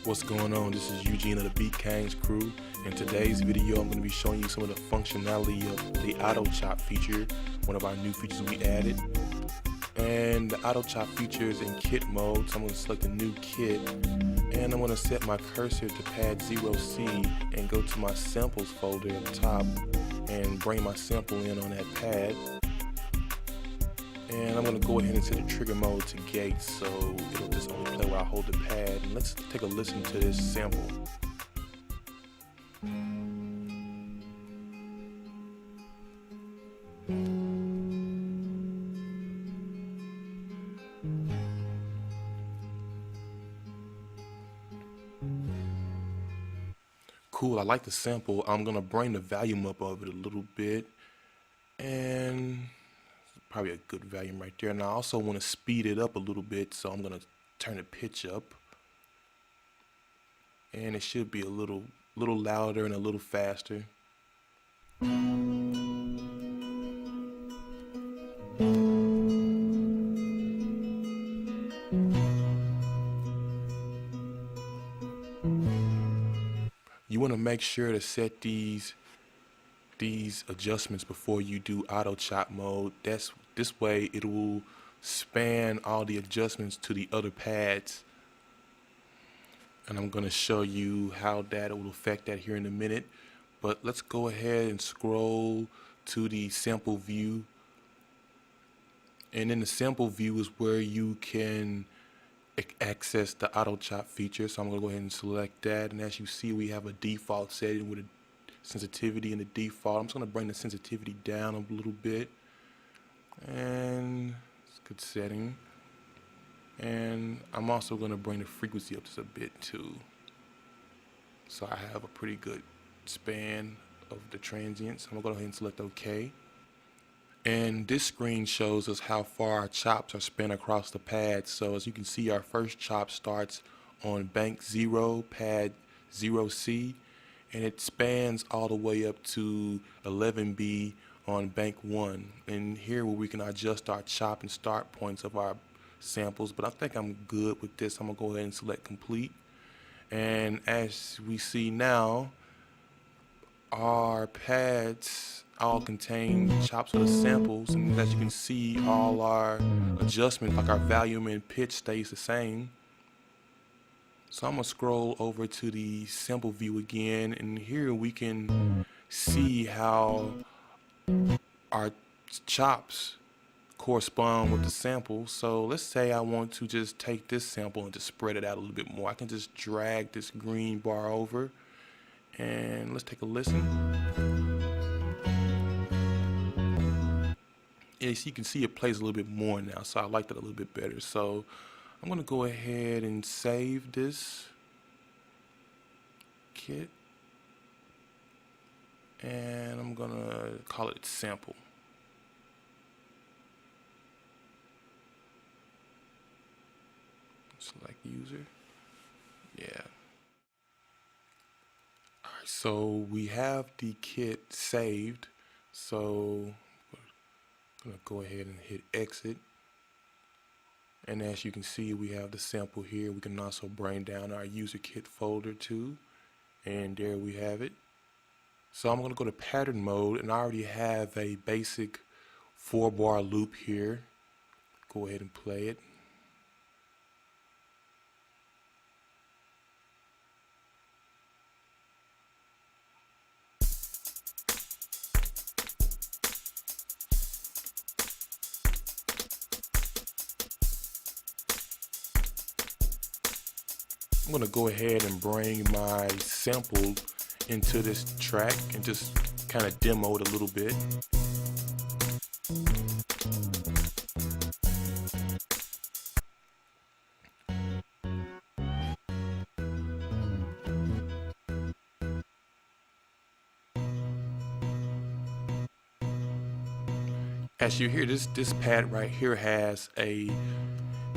What's going on? This is Eugene of the Beat Kings crew. In today's video, I'm going to be showing you some of the functionality of the auto chop feature, one of our new features we added. And the auto chop feature is in kit mode, so I'm going to select a new kit, and I'm going to set my cursor to pad 0C and go to my samples folder at the top and bring my sample in on that pad. And I'm going to go ahead and set the trigger mode to gate, so it'll just only play while I hold the pad. And let's take a listen to this sample. Cool, I like the sample. I'm going to bring the volume up of it a little bit, and probably a good volume right there. And I also want to speed it up a little bit, so I'm going to turn the pitch up, and it should be a little louder and a little faster. You want to make sure to set these adjustments before you do auto chop mode. This way it will span all the adjustments to the other pads, and I'm going to show you how that will affect that here in a minute. But let's go ahead and scroll to the sample view, and in the sample view is where you can access the auto chop feature. So I'm going to go ahead and select that, and as you see, we have a default setting with a sensitivity in the default. I'm just going to bring the sensitivity down a little bit, and it's a good setting. And I'm also going to bring the frequency up just a bit too, so I have a pretty good span of the transients. I'm going to go ahead and select OK. And this screen shows us how far our chops are spent across the pad. So as you can see, our first chop starts on bank 0, pad 0C, and it spans all the way up to 11B on bank 1. And here where we can adjust our chop and start points of our samples, but I think I'm good with this. I'm gonna go ahead and select complete. And as we see now, our pads all contain chops for the samples, and as you can see, all our adjustments, like our volume and pitch, stays the same. So I'm gonna scroll over to the sample view again, and here we can see how our chops correspond with the sample. So let's say I want to just take this sample and just spread it out a little bit more. I can just drag this green bar over, and let's take a listen. As you can see, it plays a little bit more now, so I like that a little bit better. So I'm going to go ahead and save this kit, and I'm going to call it sample. Select user. Yeah. Alright, so we have the kit saved, so I'm going to go ahead and hit exit. And as you can see, we have the sample here. We can also bring down our user kit folder too. And there we have it. So I'm going to go to pattern mode, and I already have a basic 4-bar loop here. Go ahead and play it. I'm going to go ahead and bring my sample into this track and just kind of demo it a little bit. As you hear, this pad right here has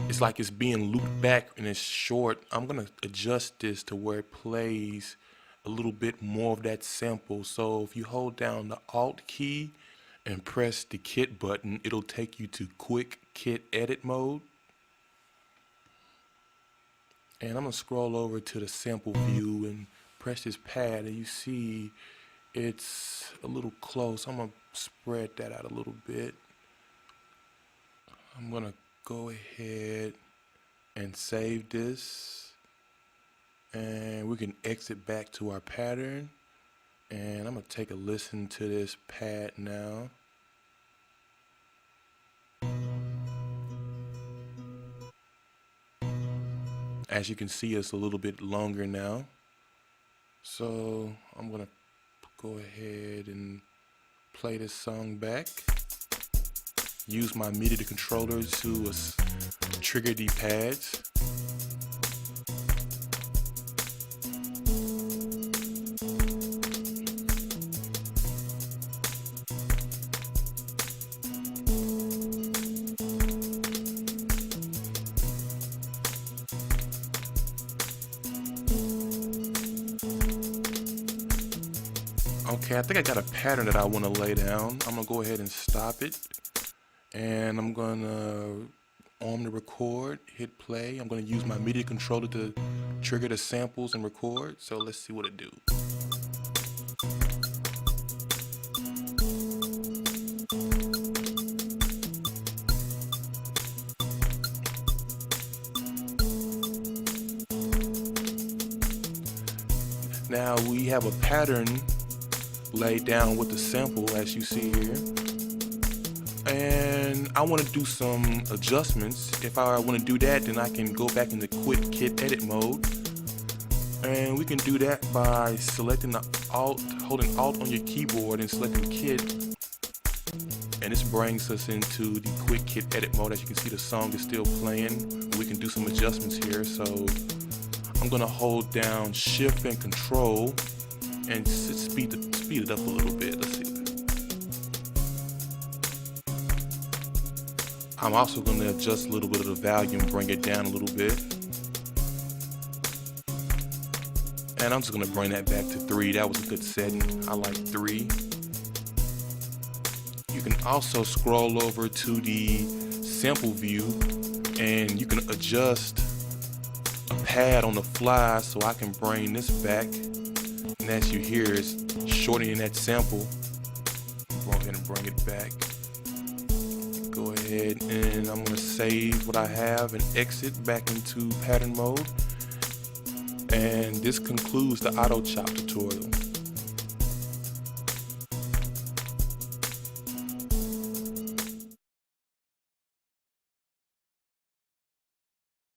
it's like it's being looped back and it's short. I'm gonna adjust this to where it plays a little bit more of that sample. So if you hold down the Alt key and press the kit button, it'll take you to quick kit edit mode. And I'm gonna scroll over to the sample view and press this pad, and you see it's a little close. I'm gonna spread that out a little bit. I'm gonna go ahead and save this, and we can exit back to our pattern, and I'm gonna take a listen to this pad now. As you can see, it's a little bit longer now. So I'm gonna go ahead and play this song back. Use my MIDI controller to trigger the pads. Okay, I think I got a pattern that I want to lay down. I'm gonna go ahead and stop it, and I'm gonna arm the record, hit play. I'm gonna use my MIDI controller to trigger the samples and record. So let's see what it do. Now we have a pattern laid down with the sample, as you see here, and I want to do some adjustments. If I want to do that, then I can go back into quick kit edit mode, and we can do that by selecting the holding alt on your keyboard and selecting kit, and this brings us into the quick kit edit mode. As you can see, the song is still playing. We can do some adjustments here, so I'm gonna hold down shift and control and speed it up a little bit. Let's see. I'm also going to adjust a little bit of the volume, bring it down a little bit. And I'm just going to bring that back to 3. That was a good setting. I like 3. You can also scroll over to the sample view, and you can adjust a pad on the fly, so I can bring this back. And as you hear, it's shortening that sample. Go ahead and bring it back. Go ahead and I'm going to save what I have and exit back into pattern mode. And this concludes the auto chop tutorial.